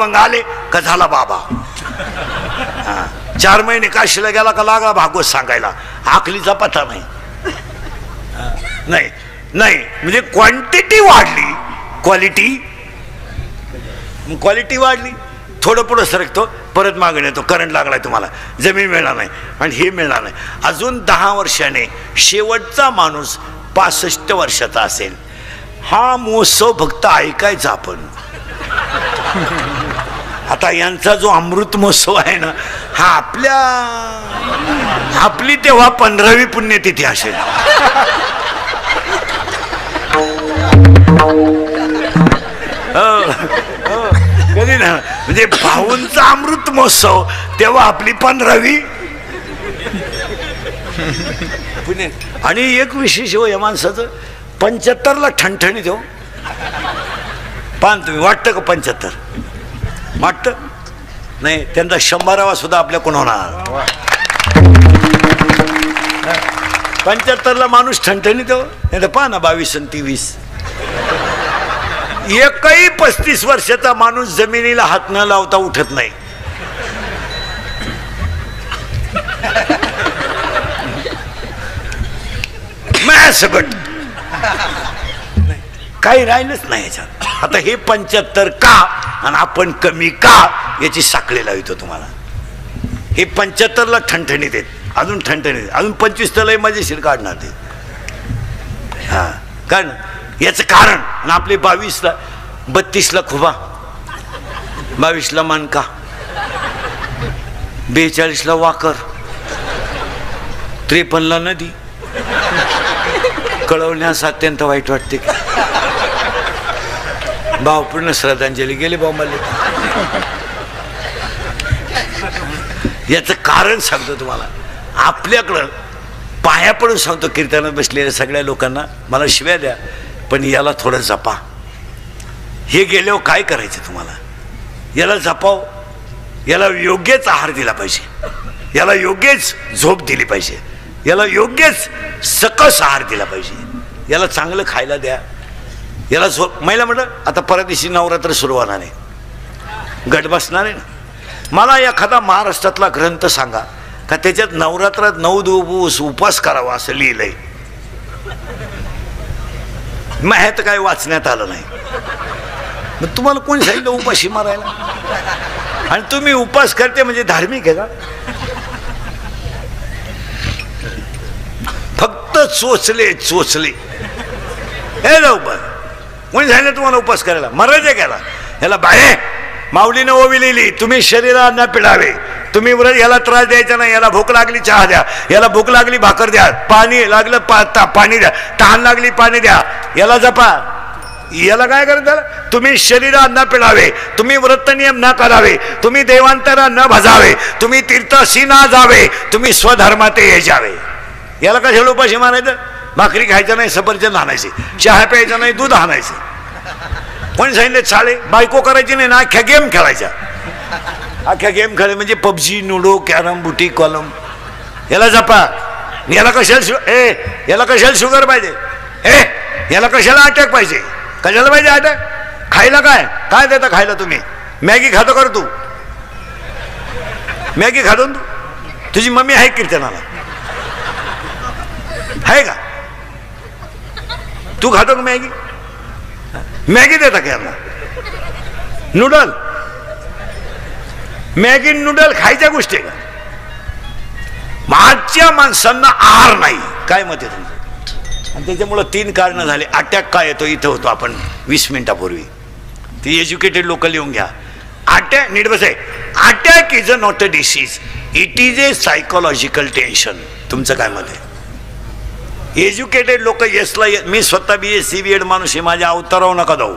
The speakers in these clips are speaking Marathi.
मग आले का झाला बाबा. 4 महिने काशीला गेला का लागला भागवत सांगायला. आखलीचा पत्ता नाही. नाही नाही म्हणजे क्वांटिटी वाढली, क्वालिटी वाढली. थोडं पुढं सरकतो, परत मागून येतो. करंट लागलाय तुम्हाला, जमीन मिळणार नाही आणि हे मिळणार नाही. अजून 10 वर्षाने शेवटचा माणूस 65 वर्षाचा असेल. हा महोत्सव फक्त ऐकायचा आपण. आता यांचा जो अमृत महोत्सव आहे ना, हा आपली तेव्हा 15वी पुण्यतिथी असेल. कधी ना म्हणजे भाऊंचा अमृत महोत्सव तेव्हा आपली 15वी पुणे. आणि एक विशेष हो या माणसाचं, 75ला ठणठणीत हो. पान तुम्ही वाटतं का 75 वाटतं नाही, त्यांचा 100वा सुद्धा आपल्याकडून होणार. 75ला माणूस ठणठणीत हो. नाही तर पहा ना 22 आणि 23. एकही 35 वर्षाचा माणूस जमिनीला हात न लावता उठत नाही. सगट काही राहिलंच नाही याच्यात. आता हे 75 का आणि आपण कमी का याची साखळी लावतो तुम्हाला. हे 75ला ठणठणीत आहेत, अजून ठणठणीत, अजून 25 लय मजेशीर काढणार ते. हा कारण याचं कारण. आणि आपले 22ला 32ला खुबा, 22ला मानका, 42ला वाकर, 53ला नदी. कळवण्यास अत्यंत वाईट वाटते. भावपूर्ण श्रद्धांजली गेले बाबाले. याचं कारण सांगतो तुम्हाला. आपल्याकडं पाया पडून सांगतो कीर्तनात बसलेल्या सगळ्या लोकांना, मला शिव्या द्या पण याला थोडं जपा. हे गेल्यावर काय करायचं तुम्हाला, याला जपाव. याला योग्यच आहार दिला पाहिजे, याला योग्यच झोप दिली पाहिजे, याला योग्यच सकस आहार दिला पाहिजे, याला चांगलं खायला द्या, याला झोप. महिला म्हटलं आता परदेशी नवरात्र सुरू होणार आहे, गट बसणार आहे ना. मला एखादा महाराष्ट्रातला ग्रंथ सांगा का त्याच्यात नवरात्रात 9 दिवस उपवास करावा असं लिहिलंय. माहित काय वाचण्यात आलं नाही. मग तुम्हाला कोणी सांगितलं उपाशी मारायला? आणि तुम्ही उपास करते म्हणजे धार्मिक आहे का? फक्त चोचले हे जाऊ पण कोणी सांगितलं तुम्हाला उपास करायला? मरायचं केला याला बाहे माऊलीनं ओवी लिहिली, तुम्ही शरीराला न पिळावे, तुम्ही व्रत, याला त्रास द्यायचा नाही, याला भूक लागली चहा द्या, याला भूक लागली भाकर द्या, पाणी लागलं पाणी द्या, तहान लागली पाणी द्या, याला जपा. याला काय करत त्याला? तुम्ही शरीरा न पिळावे, तुम्ही व्रत नियम न करावे, तुम्ही देवांतरा न भजावे, तुम्ही तीर्थाशी न जावे, तुम्ही स्वधर्माते ये जावे. याला कशाला उपाशी मारायचं? भाकरी खायचं नाही, सफरचंद आणायचे, चहा प्यायचा नाही, दूध आणायचं. कोणी सांगितलं चाळे? बायको करायची नाही ना, अख्ख्या गेम खेळायच्या. अख्ख्या गेम खेळ म्हणजे पबजी, लुडो, कॅरम, बुटी, कॉलम. याला जपा. याला कशाला याला कशाला शुगर पाहिजे? याला कशाला अटॅक पाहिजे? कशाला पाहिजे अटॅक? खायला काय काय देता खायला? तुम्ही मॅगी खातो कर? तू मॅगी खातो? तुझी मम्मी आहे कीर्तनाला? आहे का? तू खातो का मॅगी? मॅगी देता का यांना? नूडल, मॅगी नूडल खायच्या गोष्टी आहे का? आजच्या माणसांना आहार नाही. काय मत आहे तुमचं? आणि त्याच्यामुळं 3 कारणं झाले. अटॅक काय येतो इथं होतो आपण 20 मिनिटापूर्वी. ती एज्युकेटेड लोक लिहून घ्या. अटॅक नीट बस आहे. Attack is a not a disease, it is a psychological tension. तुमचं काय मत आहे? एज्युकेटेड लोक येसला, मी स्वतः BSc BEd माणूस आहे, माझ्या अवतारावर नका जाऊ.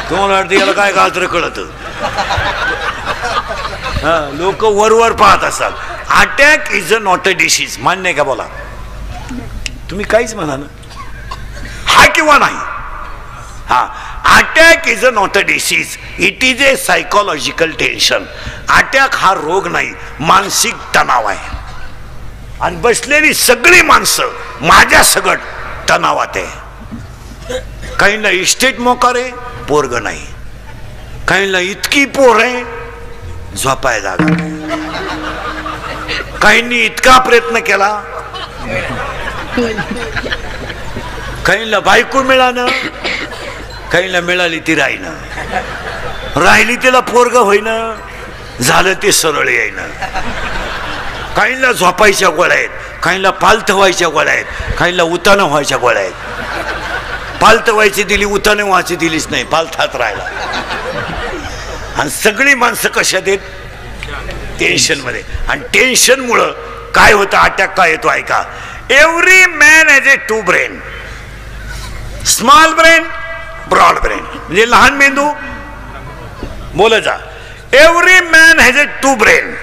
तुम्हाला वाटतं याला काय गाजर कळत? हा, लोक वरवर पाहत असतात. Attack is a not a disease. मान्य आहे का? बोला तुम्ही काहीच म्हणा ना, हा किंवा नाही. हा, attack is a not a disease, it is a psychological tension. Attack हा रोग नाही, मानसिक तणाव आहे. आणि बसलेली सगळी माणसं माझ्या सगट तणावात आहे. काहींना इस्टेट मोकार आहे, पोरग नाही. काहींना इतकी पोर आहे झोपाय जागा, काहींनी इतका प्रयत्न केला, काहींना बायको मिळालं, काहींना मिळाली ती राहीना, राहिली तिला पोरग होईना, झालं ते सरळ येईना. काहींना झोपायच्या गोळ्या आहेत, काहींना पालथ व्हायच्या गोळ्या आहेत, काहींना उतानं व्हायच्या गोळ्या आहेत. पालथ व्हायची दिली, उतानं व्हायची दिलीच नाही, पालथात राहिला. आणि सगळी माणसं कशात आहेत? टेन्शन मध्ये. आणि टेन्शन मुळे काय होतं? अटॅक काय येतो ऐका. Every man has a two brain, small brain, broad brain. म्हणजे लहान मेंदू, बोल जा. Every man has a two brain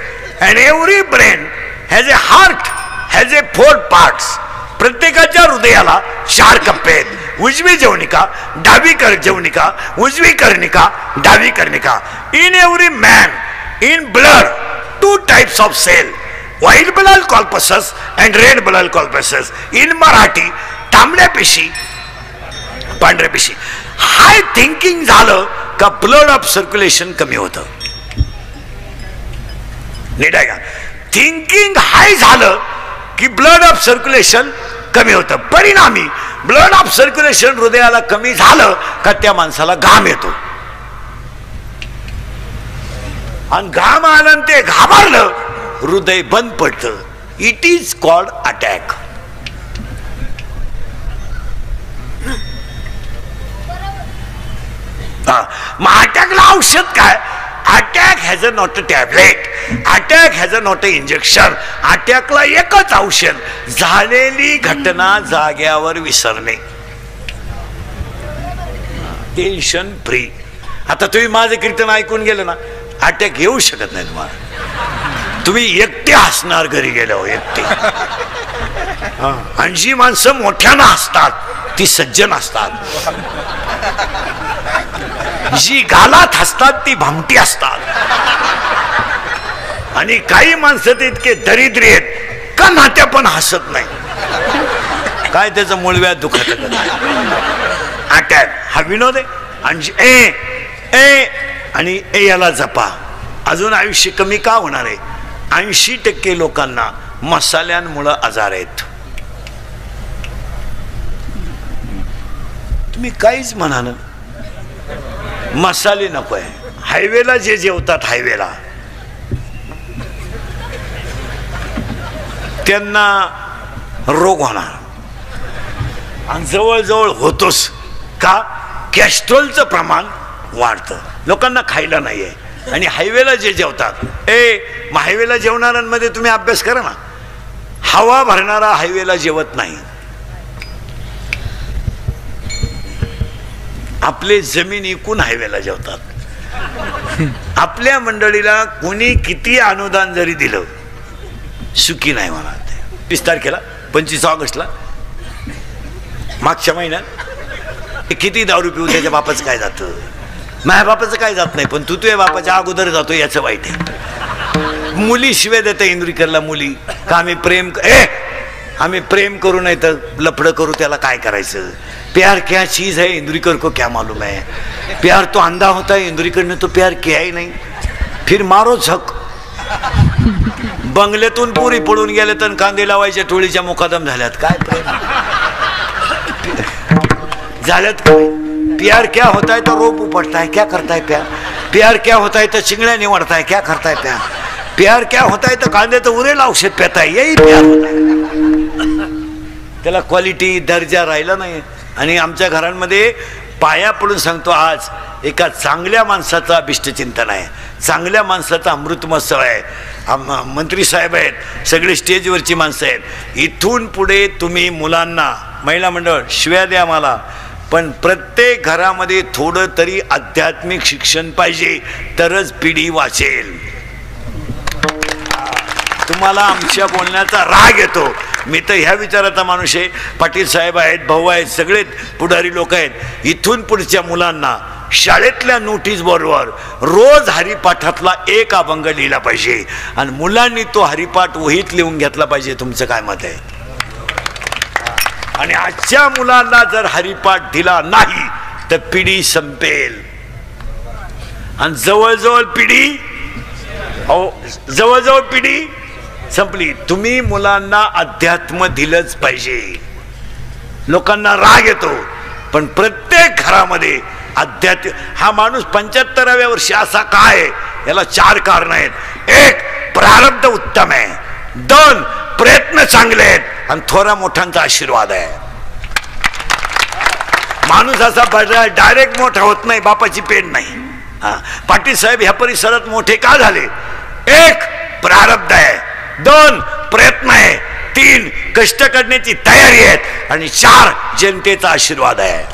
and every brain has a heart has a 4 parts. प्रत्येकाच्या हृदयाला 4 कप्पे आहेत. उजवी जवनिका, डावी जवनिका, उजवी कर्णिका, डावी कर्णिका. In every man, in blood 2 types of cell, white blood corpuscles and red blood corpuscles. In Marathi तांबड्या पेशी, पांढऱ्या पेशी. हाय थिंकिंग झालं का ब्लड ऑफ सर्क्युलेशन कमी होतं. नीट आहे का? थिंकिंग हाय झालं की ब्लड ऑफ सर्क्युलेशन कमी होतं. परिणामी ब्लड ऑफ सर्क्युलेशन हृदयाला कमी झालं का त्या माणसाला घाम येतो. आणि घाम आलं ते घाबरलं, हृदय बंद पडतं. It is called attack. मग अटॅकला औषध काय? Attack has a not a tablet, attack has a not a injection. अटॅकला एकच औषध, झालेली घटना जाग्यावर विसरणे, टेन्शन फ्री. आता तुम्ही माझं कीर्तन ऐकून गेलं ना, अटॅक येऊ शकत नाही तुम्हाला. तुम्ही एकटे हसणार घरी गेल्यावर, एकटे. आणि जी माणसं मोठ्यानं हसतात ती सज्जन असतात, जी गालात हसतात ती भामटी असतात. आणि काही माणसं ते इतके दरिद्री आहेत का नात्या पण हसत नाही. काय त्याचं मूळव्याध दुखत. अटॅक हा विनोद आहे. आणि ए याला जपा. अजून आयुष्य कमी का होणार आहे? 80% लोकांना मसाल्यांमुळे आजार आहेत. तुम्ही काहीच म्हणा ना, मसाले नको आहे. हायवेला जे जेवतात हायवेला त्यांना रोग होणार. आणि जवळजवळ होतोच का? कॅस्ट्रोलचं प्रमाण वाढतं, लोकांना खायला नाही आहे. आणि हायवेला जे जेवतात, मग हायवेला जेवणाऱ्यांमध्ये तुम्ही अभ्यास करा ना. हवा भरणारा हायवेला जेवत नाही. आपले जमीन इकून हायवेला जेवतात. आपल्या मंडळीला कोणी किती अनुदान जरी दिलं, सुखी नाही म्हणा. 20 तारखेला 25 ऑगस्टला मागच्या महिन्यात किती दारू पिऊ त्याच्या बापाचं काय जातं, माझ्या बापाचं काय जात नाही, पण तू तुझ्या बापाच्या अगोदर जातो याचं वाईट आहे. मुली शिवाय देता इंद्रिकरला, मुली का आम्ही प्रेम करू नाही तर लफडं करू, त्याला काय करायचं. प्यार क्या चीज है इंद्रिकर को क्या मालूम है. प्यार तो अंधा होता है, इंद्रिकर ने तो प्यार किया ही नहीं. फिर मारो झक. बंगल्यातून पुरी पडून गेले तर कांदे लावायच्या टोळीच्या मुकादम झाल्यात. काय प्रेम झाल्यात काय? प्यार क्या होता है तो रोप उपटता है, क्या करता है प्यार. प्यार क्या होता है तो चिंगड्या निवडता है, क्या करता है प्यार. प्यार क्या होता है तो कांदे तो उरेल औषध पेता है, यही प्यार होता है. त्याला क्वालिटी दर्जा राहिला नाही. आणि आमच्या घरांमध्ये पाया पडून सांगतो, आज एका चांगल्या माणसाचं अभिष्टचिंतन आहे, चांगल्या माणसाचा अमृत महोत्सव आहे. मंत्री साहेब आहेत, सगळे स्टेजवरची माणसं आहेत. इथून पुढे तुम्ही मुलांना, महिला मंडळ शिव्या द्या मला, पण प्रत्येक घरामध्ये थोडं तरी आध्यात्मिक शिक्षण पाहिजे, तरच पिढी वाचेल. तुम्हाला आमच्या बोलण्याचा राग येतो. मी तर ह्या विचाराचा माणूस आहे. पाटील साहेब आहेत, भाऊ आहेत, सगळे पुढारी लोक आहेत. इथून पुढच्या मुलांना शाळेतल्या नोटीस बरोबर रोज हरिपाठातला एक अभंग लिहिला पाहिजे आणि मुलांनी तो हरिपाठ वहीत लिहून घेतला पाहिजे. तुमचं काय मत आहे? आणि आजच्या मुलांना जर हरिपाठ दिला नाही तर पिढी संपेल. आणि जवळजवळ पिढी संपली. तुम्ही मुलांना अध्यात्म दिलंच पाहिजे. लोकांना राग येतो, पण प्रत्येक घरामध्ये अध्यात्म. हा माणूस 75व्या वर्षी असा काय, याला 4 कारण आहेत. 1, प्रारब्ध उत्तम आहे. 2, प्रयत्न चांगले आहेत. आणि थोरा मोठ्यांचा आशीर्वाद आहे. माणूस असा डायरेक्ट मोठा होत नाही, बापाची पेन नाही. पाटील साहेब ह्या परिसरात मोठे का झाले? 1, प्रारब्ध आहे. 2, प्रयत्न आहे. 3, कष्ट करण्याची तयारी आहे. आणि 4, जनतेचा आशीर्वाद आहे.